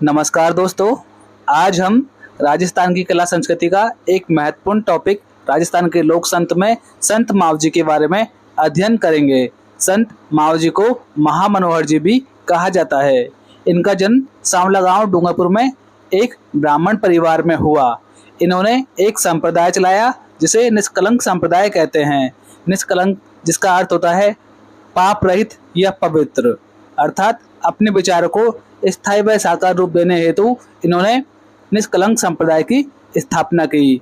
नमस्कार दोस्तों। आज हम राजस्थान की कला संस्कृति का एक महत्वपूर्ण टॉपिक राजस्थान के लोक संत में संत मावजी के बारे में अध्ययन करेंगे। संत मावजी को महामनोहर जी भी कहा जाता है। इनका जन्म सांवला गांव डूंगरपुर में एक ब्राह्मण परिवार में हुआ। इन्होंने एक संप्रदाय चलाया जिसे निष्कलंक संप्रदाय कहते हैं। निष्कलंक जिसका अर्थ होता है पाप रहित या पवित्र, अर्थात अपने विचारों को स्थायी व साकार रूप देने हेतु इन्होंने निष्कलंक संप्रदाय की स्थापना की।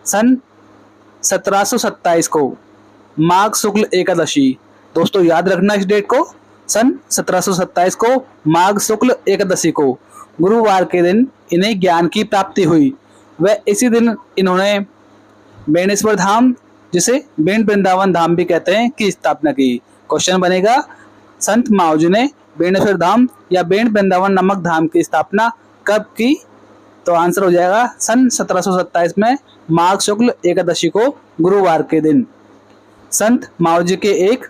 सन 1727 को माघ शुक्ल एकादशी, दोस्तों याद रखना इस डेट को, सन 1727 को माघ शुक्ल एकादशी को गुरुवार के दिन इन्हें ज्ञान की प्राप्ति हुई। व इसी दिन इन्होंने बेणेश्वर धाम, जिसे बेण वृंदावन धाम भी कहते हैं, की स्थापना की। क्वेश्चन बनेगा, संत मावजी ने बेणेश्वर धाम या बेण वृंदावन नामक धाम की स्थापना कब की? तो आंसर हो जाएगा सन 1727 में माघ शुक्ल एकादशी को गुरुवार के दिन। संत मावजी के एक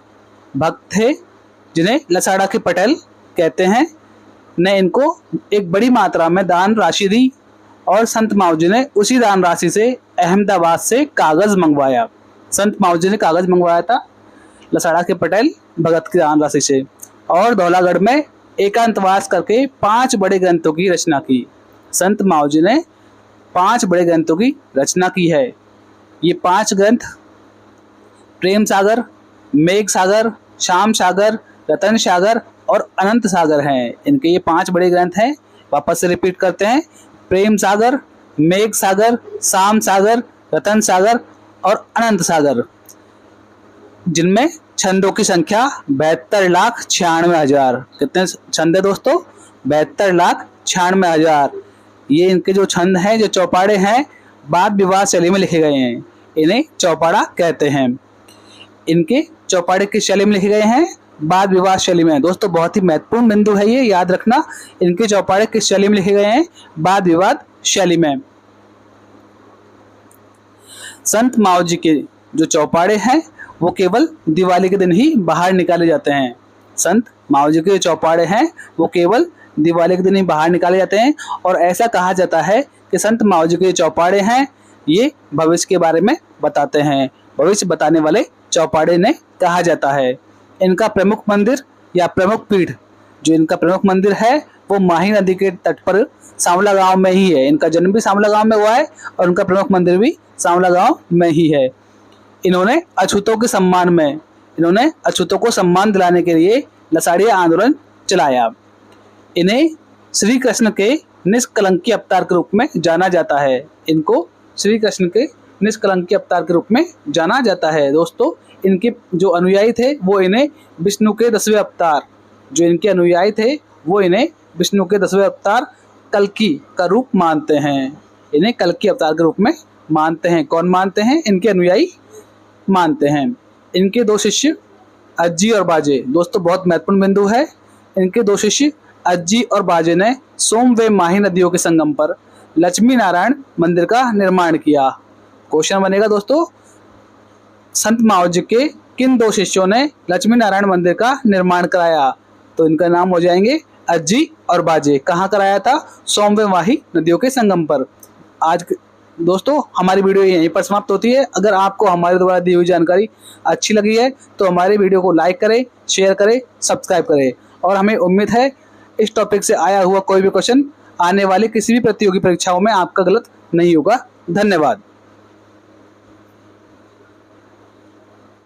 भक्त थे जिन्हें लसाड़ा के पटेल कहते हैं, ने इनको एक बड़ी मात्रा में दान राशि दी और संत मावजी ने उसी दान राशि से अहमदाबाद से कागज मंगवाया। संत मावजी ने कागज मंगवाया था लसाड़ा के पटेल भगत की दान राशि से, और धौलागढ़ में एकांतवास करके 5 बड़े ग्रंथों की रचना की। संत मावजी ने 5 बड़े ग्रंथों की रचना की है। ये 5 ग्रंथ प्रेम सागर, मेघ सागर, श्याम सागर, रतन सागर और अनंत सागर हैं। इनके ये 5 बड़े ग्रंथ हैं। वापस से रिपीट करते हैं, प्रेम सागर, मेघ सागर, श्याम सागर, रतन सागर और अनंत सागर, जिनमें छंदों की संख्या 72,96,000। कितने छंद है दोस्तों? 72,96,000। ये इनके जो छंद हैं, जो चौपाड़े हैं, वाद विवाद शैली में लिखे गए हैं। इन्हें चौपाड़ा कहते हैं। इनके चौपाड़े किस शैली में लिखे गए हैं? वाद विवाद शैली में। दोस्तों बहुत ही महत्वपूर्ण बिंदु है ये, याद रखना। इनके चौपाड़े किस शैली में लिखे गए हैं? वाद विवाद शैली में। संत मावजी के जो चौपाड़े हैं वो केवल दिवाली के दिन ही बाहर निकाले जाते हैं। संत मावजी के चौपाड़े हैं वो केवल दिवाली के दिन ही बाहर निकाले जाते हैं। और ऐसा कहा जाता है कि संत मावजी के चौपाड़े हैं ये भविष्य के बारे में बताते हैं। भविष्य बताने वाले चौपाड़े ने कहा जाता है। इनका प्रमुख मंदिर या प्रमुख पीठ, जो इनका प्रमुख मंदिर है वो माही नदी के तट पर सांवला गांव में ही है। इनका जन्म भी सांवला गांव में हुआ है और उनका प्रमुख मंदिर भी सांवला गांव में ही है। इन्होंने अछूतों के सम्मान में, इन्होंने अछूतों को सम्मान दिलाने के लिए लसाड़िया आंदोलन चलाया। इन्हें श्री कृष्ण के निष्कलंकी अवतार के रूप में जाना जाता है। इनको श्री कृष्ण के निष्कलंकी अवतार के रूप में जाना जाता है। दोस्तों इनके जो अनुयायी थे वो इन्हें विष्णु के 10वें अवतार, जो इनके अनुयायी थे वो इन्हें विष्णु के 10वें अवतार कल्कि का रूप मानते हैं। इन्हें कल्कि अवतार के रूप में मानते हैं। कौन मानते हैं? इनके अनुयायी मानते हैं। इनके 2 शिष्य अज्जी और बाजे, दोस्तों बहुत महत्वपूर्ण बिंदु है। इनके 2 शिष्य अज्जी और बाजे ने सोम व माही नदियों के संगम पर लक्ष्मी नारायण मंदिर का निर्माण किया। क्वेश्चन बनेगा दोस्तों, संत मावजी के किन 2 शिष्यों ने लक्ष्मी नारायण मंदिर का निर्माण कराया? तो इनका नाम हो जाएंगे अज्जी और बाजे। कहाँ कराया था? सोम व माही नदियों के संगम पर। आज दोस्तों हमारी वीडियो यहीं पर समाप्त होती है। अगर आपको हमारे द्वारा दी हुई जानकारी अच्छी लगी है तो हमारे वीडियो को लाइक करें, शेयर करें, सब्सक्राइब करें। और हमें उम्मीद है इस टॉपिक से आया हुआ कोई भी क्वेश्चन आने वाली किसी भी प्रतियोगी परीक्षाओं में आपका गलत नहीं होगा। धन्यवाद।